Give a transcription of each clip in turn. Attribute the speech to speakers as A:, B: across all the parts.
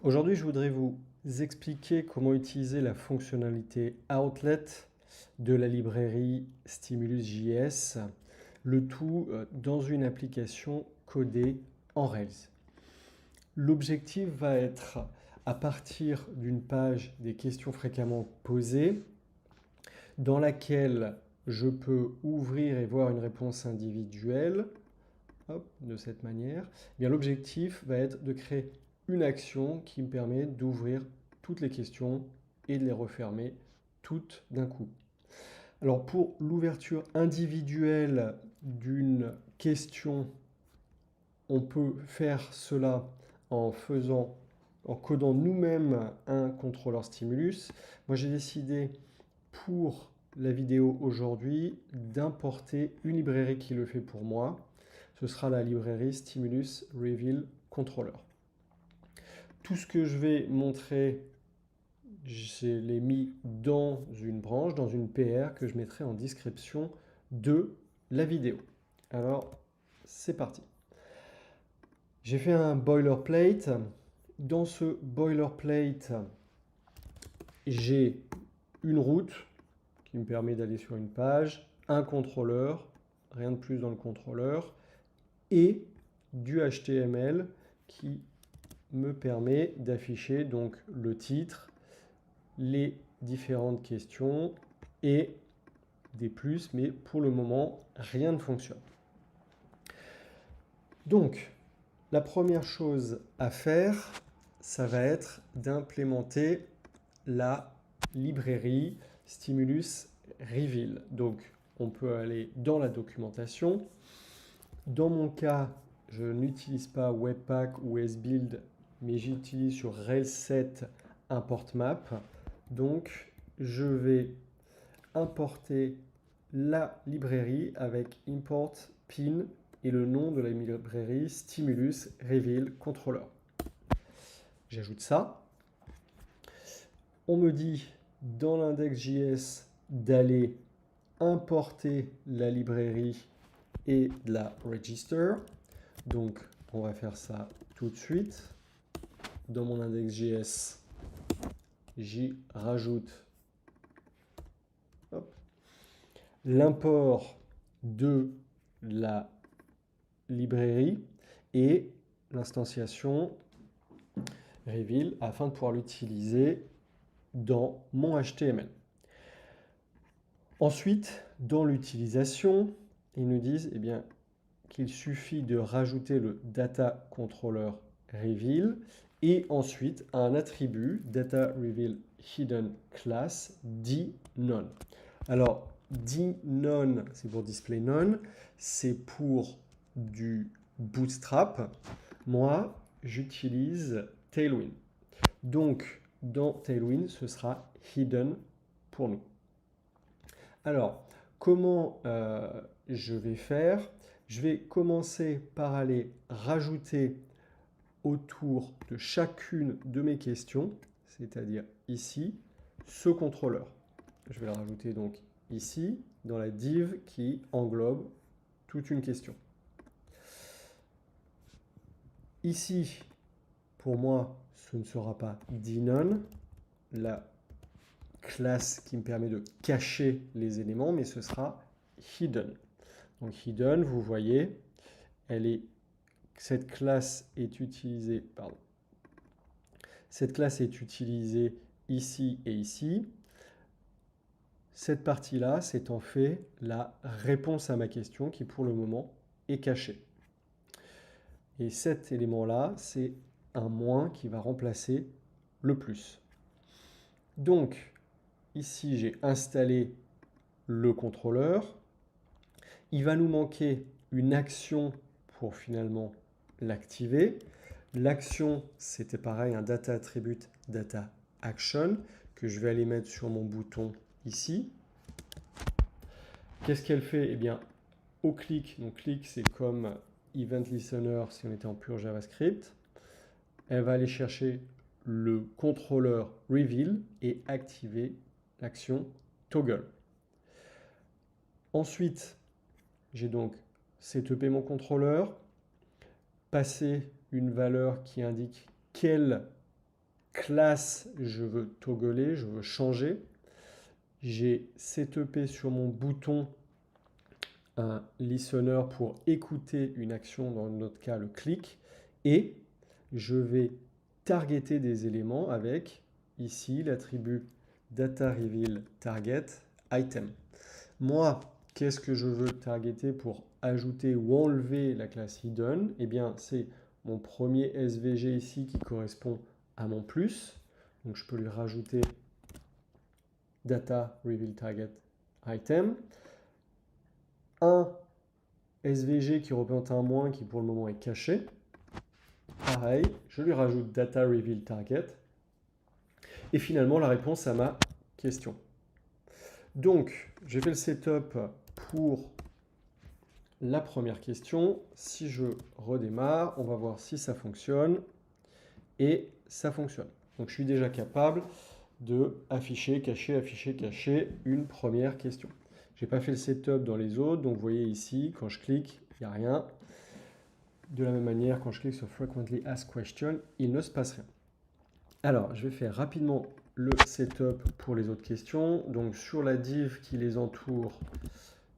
A: Aujourd'hui, je voudrais vous expliquer comment utiliser la fonctionnalité Outlet de la librairie Stimulus.js, le tout dans une application codée en Rails. L'objectif va être, à partir d'une page des questions fréquemment posées, dans laquelle je peux ouvrir et voir une réponse individuelle, hop, de cette manière, eh bien l'objectif va être de créer une action qui me permet d'ouvrir toutes les questions et de les refermer toutes d'un coup. Alors pour l'ouverture individuelle d'une question, on peut faire cela en codant nous-mêmes un contrôleur stimulus. Moi j'ai décidé pour la vidéo aujourd'hui d'importer une librairie qui le fait pour moi. Ce sera la librairie Stimulus Reveal Controller. Tout ce que je vais montrer, je l'ai mis dans une branche, dans une PR que je mettrai en description de la vidéo. Alors, c'est parti. J'ai fait un boilerplate. Dans ce boilerplate, j'ai une route qui me permet d'aller sur une page, un contrôleur, rien de plus dans le contrôleur, et du HTML qui me permet d'afficher donc le titre, les différentes questions et des plus, mais pour le moment, rien ne fonctionne. Donc, la première chose à faire, ça va être d'implémenter la librairie Stimulus Reveal. Donc, on peut aller dans la documentation. Dans mon cas, je n'utilise pas Webpack ou SBuild, mais j'utilise sur Rails 7 import map. Donc, je vais importer la librairie avec import pin et le nom de la librairie Stimulus Reveal Controller. J'ajoute ça. On me dit dans l'index.js d'aller importer la librairie et de la register. Donc, on va faire ça tout de suite. Dans mon index.js, j'y rajoute l'import de la librairie et l'instanciation reveal afin de pouvoir l'utiliser dans mon HTML. Ensuite, dans l'utilisation, ils nous disent bien, qu'il suffit de rajouter le data controller reveal et ensuite un attribut data reveal hidden class dit none. Alors, dit none, c'est pour display none, c'est pour du bootstrap. Moi, j'utilise Tailwind. Donc, dans Tailwind, ce sera hidden pour nous. Alors, comment je vais faire? Je vais commencer par aller rajouter autour de chacune de mes questions, c'est-à-dire ici, ce contrôleur. Je vais le rajouter donc ici, dans la div qui englobe toute une question. Ici, pour moi, ce ne sera pas dNone, la classe qui me permet de cacher les éléments, mais ce sera hidden. Donc hidden, vous voyez, cette classe est utilisée, cette classe est utilisée ici et ici. Cette partie-là, c'est en fait la réponse à ma question qui pour le moment est cachée. Et cet élément-là, c'est un moins qui va remplacer le plus. Donc, ici, j'ai installé le contrôleur. Il va nous manquer une action pour finalement l'activer. L'action, c'était pareil, un data attribute data action que je vais aller mettre sur mon bouton ici. Qu'est-ce qu'elle fait? Eh bien, au clic, donc clic c'est comme event listener si on était en pur JavaScript. Elle va aller chercher le contrôleur reveal et activer l'action toggle. Ensuite, j'ai donc setupé mon contrôleur, passé une valeur qui indique quelle classe, je veux toggler, je veux changer. J'ai setupé sur mon bouton un listener pour écouter une action, dans notre cas le clic, et je vais targeter des éléments avec ici l'attribut data reveal target item. Moi, qu'est-ce que je veux targeter pour ajouter ou enlever la classe hidden? Eh bien, c'est mon premier SVG ici qui correspond à mon plus. Donc, je peux lui rajouter data reveal target item. Un SVG qui représente un moins qui pour le moment est caché. Pareil, je lui rajoute data reveal target. Et finalement, la réponse à ma question. Donc, j'ai fait le setup pour la première question. Si je redémarre, on va voir si ça fonctionne. Et ça fonctionne. Donc, je suis déjà capable de afficher, cacher une première question. Je n'ai pas fait le setup dans les autres, donc vous voyez ici, quand je clique, il n'y a rien. De la même manière, quand je clique sur Frequently Asked Question, il ne se passe rien. Alors, je vais faire rapidement le setup pour les autres questions. Donc, sur la div qui les entoure,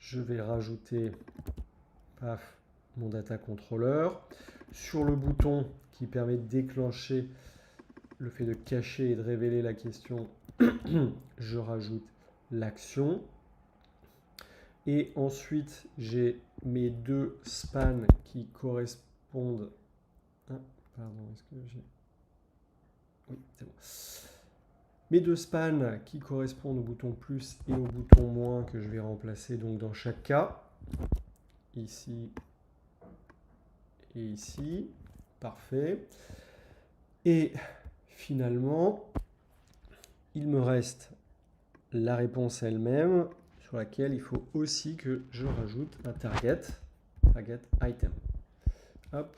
A: je vais rajouter mon data controller. Sur le bouton qui permet de déclencher le fait de cacher et de révéler la question, je rajoute l'action. Et ensuite, j'ai mes deux spans qui correspondent. Ah, pardon, est-ce que j'ai. Oui, c'est bon. Mes deux spans qui correspondent au bouton plus et au bouton moins que je vais remplacer donc dans chaque cas. Ici et ici. Parfait. Et finalement, il me reste la réponse elle-même sur laquelle il faut aussi que je rajoute un target item. Hop,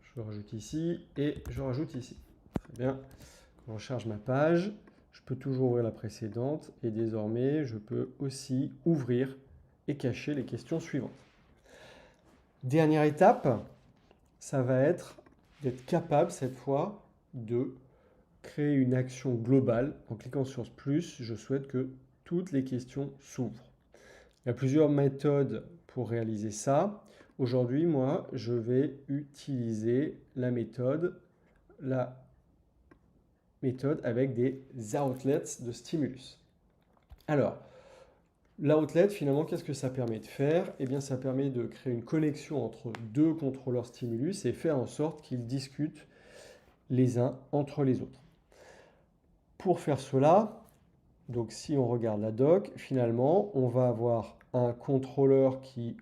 A: je le rajoute ici et je rajoute ici. Très bien. Quand je charge ma page, je peux toujours ouvrir la précédente et désormais je peux aussi ouvrir et cacher les questions suivantes. Dernière étape, ça va être d'être capable cette fois de créer une action globale. En cliquant sur ce plus, je souhaite que toutes les questions s'ouvrent. Il y a plusieurs méthodes pour réaliser ça. Aujourd'hui, moi, je vais utiliser la méthode avec des outlets de stimulus. Alors, l'outlet, finalement, qu'est-ce que ça permet de faire? Eh bien, ça permet de créer une connexion entre deux contrôleurs stimulus et faire en sorte qu'ils discutent les uns entre les autres. Pour faire cela, donc si on regarde la doc, finalement, on va avoir un contrôleur qui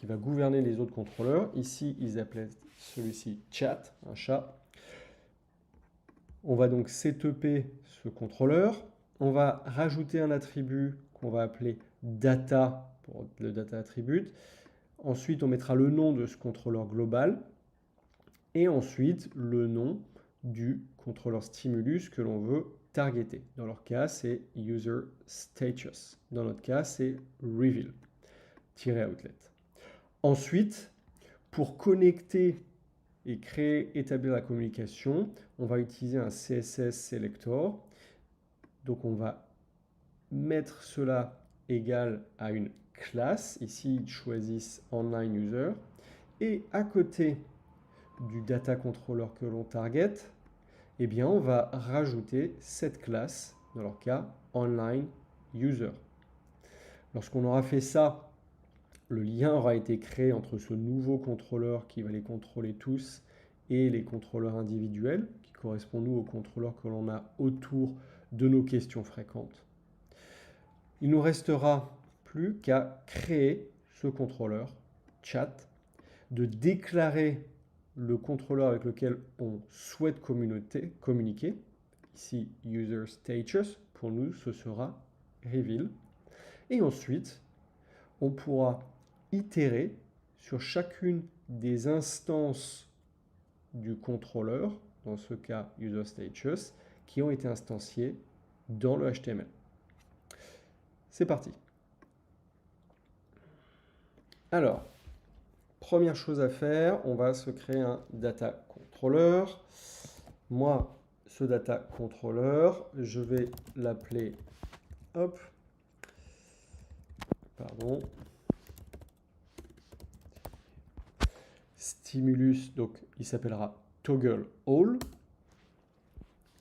A: va gouverner les autres contrôleurs. Ici, ils appellent celui-ci chat, un chat. On va donc setuper ce contrôleur. On va rajouter un attribut qu'on va appeler data pour le data attribute. Ensuite, on mettra le nom de ce contrôleur global. Et ensuite, le nom du contrôleur stimulus que l'on veut targeter. Dans leur cas, c'est user status. Dans notre cas, c'est reveal-outlet. Ensuite, pour connecter et établir la communication, on va utiliser un CSS selector. Donc, on va mettre cela égal à une classe. Ici, ils choisissent online user. Et à côté du data controller que l'on target, eh bien, on va rajouter cette classe, dans leur cas, online user. Lorsqu'on aura fait ça, le lien aura été créé entre ce nouveau contrôleur qui va les contrôler tous et les contrôleurs individuels, qui correspondent, nous, aux contrôleurs que l'on a autour de nos questions fréquentes. Il nous restera plus qu'à créer ce contrôleur chat, de déclarer le contrôleur avec lequel on souhaite communiquer. Ici, user status, pour nous, ce sera reveal. Et ensuite, on pourra itérer sur chacune des instances du contrôleur, dans ce cas user status, qui ont été instanciées dans le HTML. C'est parti. Alors, première chose à faire, on va se créer un data controller. moi, ce data controller, je vais l'appeler, hop, pardon, stimulus, donc il s'appellera toggle all.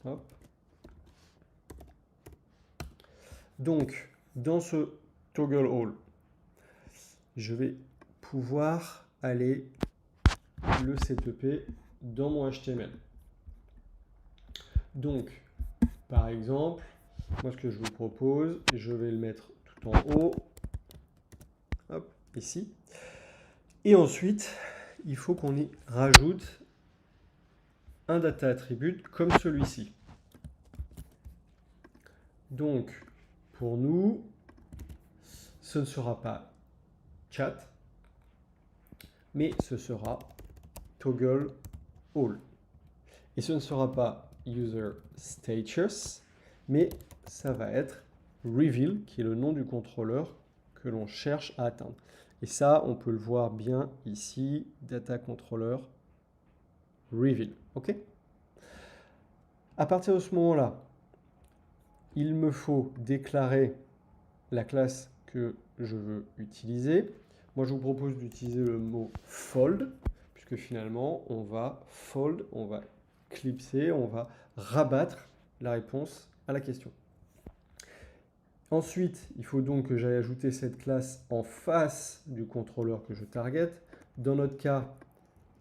A: Hop. Donc, dans ce toggle all, je vais pouvoir aller le setuper dans mon HTML. Donc, par exemple, moi ce que je vous propose, je vais le mettre tout en haut, hop, ici. Et ensuite, il faut qu'on y rajoute un data attribute comme celui-ci. Donc, pour nous, ce ne sera pas chat, mais ce sera toggle all. Et ce ne sera pas user status, mais ça va être reveal, qui est le nom du contrôleur que l'on cherche à atteindre. Et ça, on peut le voir bien ici, data controller reveal. OK ? À partir de ce moment-là, il me faut déclarer la classe que je veux utiliser. Moi, je vous propose d'utiliser le mot fold, puisque finalement, on va fold, on va clipser, on va rabattre la réponse à la question. Ensuite, il faut donc que j'aille ajouter cette classe en face du contrôleur que je target. Dans notre cas,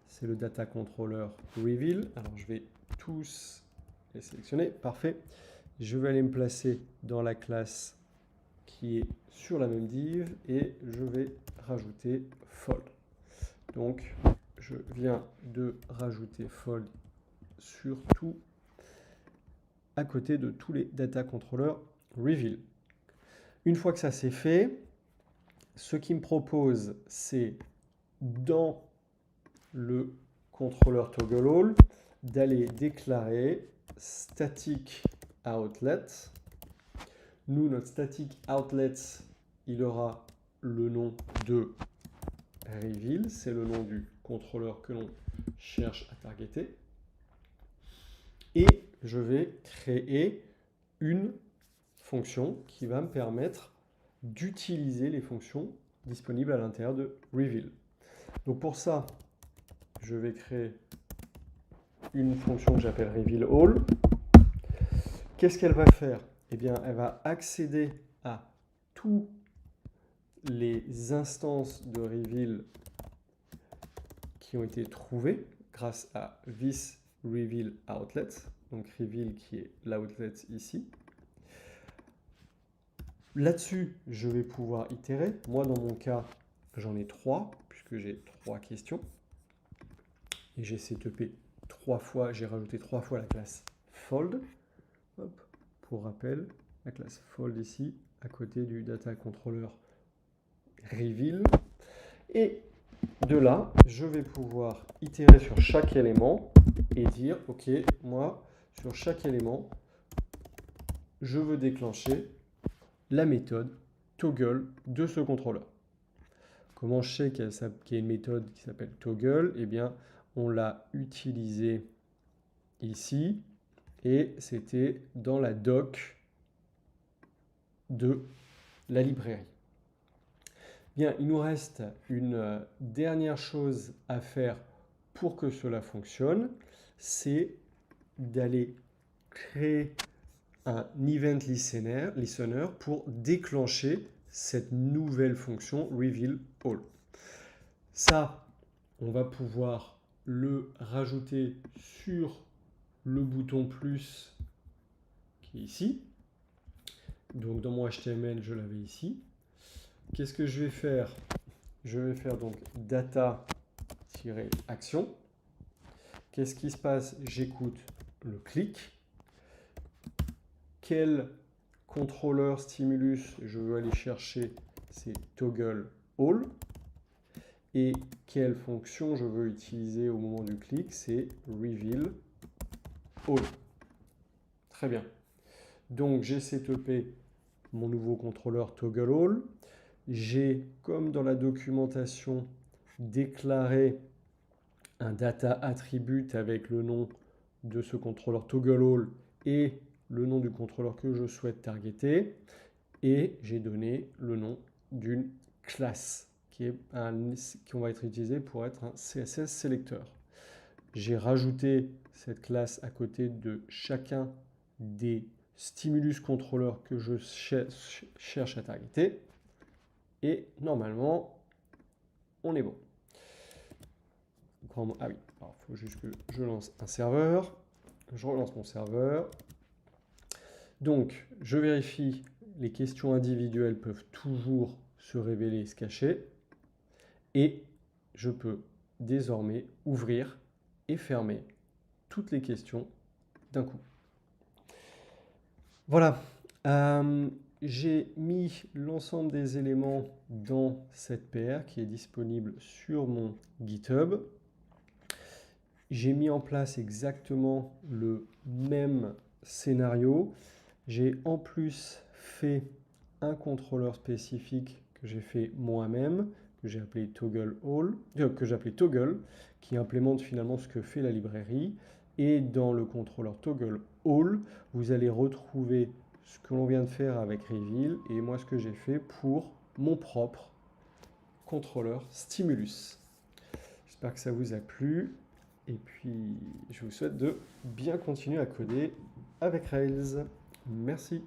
A: c'est le data controller reveal. Alors, je vais tous les sélectionner. Parfait. Je vais aller me placer dans la classe qui est sur la même div et je vais rajouter fold. Donc, je viens de rajouter fold sur tout, à côté de tous les data controllers reveal. Une fois que ça c'est fait, ce qu'il me propose, c'est dans le contrôleur toggle all d'aller déclarer static outlet. Nous, notre static outlet, il aura le nom de reveal, c'est le nom du contrôleur que l'on cherche à targeter. Et je vais créer une fonction qui va me permettre d'utiliser les fonctions disponibles à l'intérieur de reveal. Donc pour ça, je vais créer une fonction que j'appelle reveal all. Qu'est-ce qu'elle va faire? Eh bien, elle va accéder à tous les instances de reveal qui ont été trouvées grâce à this reveal outlet. Donc reveal qui est l'outlet ici. Là-dessus, je vais pouvoir itérer. Moi, dans mon cas, j'en ai 3, puisque j'ai 3 questions. Et j'ai setupé 3 fois, j'ai rajouté 3 fois la classe fold. Hop, pour rappel, la classe fold ici, à côté du data controller reveal. Et de là, je vais pouvoir itérer sur chaque élément et dire, OK, moi, sur chaque élément, je veux déclencher la méthode toggle de ce contrôleur. Comment je sais qu'il y a une méthode qui s'appelle toggle? Eh bien, on l'a utilisée ici et c'était dans la doc de la librairie. Bien, il nous reste une dernière chose à faire pour que cela fonctionne, c'est d'aller créer un event listener pour déclencher cette nouvelle fonction reveal all. Ça, on va pouvoir le rajouter sur le bouton plus qui est ici. Donc dans mon HTML, je l'avais ici. Qu'est-ce que je vais faire? Je vais faire donc data-action. Qu'est-ce qui se passe? J'écoute le clic. Quel contrôleur stimulus je veux aller chercher? C'est toggle all. Et quelle fonction je veux utiliser au moment du clic? C'est reveal all. Très bien. Donc j'ai setupé mon nouveau contrôleur toggle all. J'ai, comme dans la documentation, déclaré un data attribute avec le nom de ce contrôleur toggle all et le nom du contrôleur que je souhaite targeter. Et j'ai donné le nom d'une classe qu'on va être utilisé pour être un CSS sélecteur. J'ai rajouté cette classe à côté de chacun des stimulus contrôleurs que je cherche à targeter. Et normalement, on est bon. Ah oui, il faut juste que je lance un serveur. Je relance mon serveur. Donc, je vérifie, les questions individuelles peuvent toujours se révéler et se cacher. Et je peux désormais ouvrir et fermer toutes les questions d'un coup. Voilà. J'ai mis l'ensemble des éléments dans cette PR qui est disponible sur mon GitHub. J'ai mis en place exactement le même scénario. J'ai en plus fait un contrôleur spécifique que j'ai fait moi-même, que j'ai appelé Toggle All, Toggle, qui implémente finalement ce que fait la librairie. Et dans le contrôleur Toggle All, vous allez retrouver ce que l'on vient de faire avec Reveal et moi ce que j'ai fait pour mon propre contrôleur Stimulus. J'espère que ça vous a plu. Et puis, je vous souhaite de bien continuer à coder avec Rails. Merci.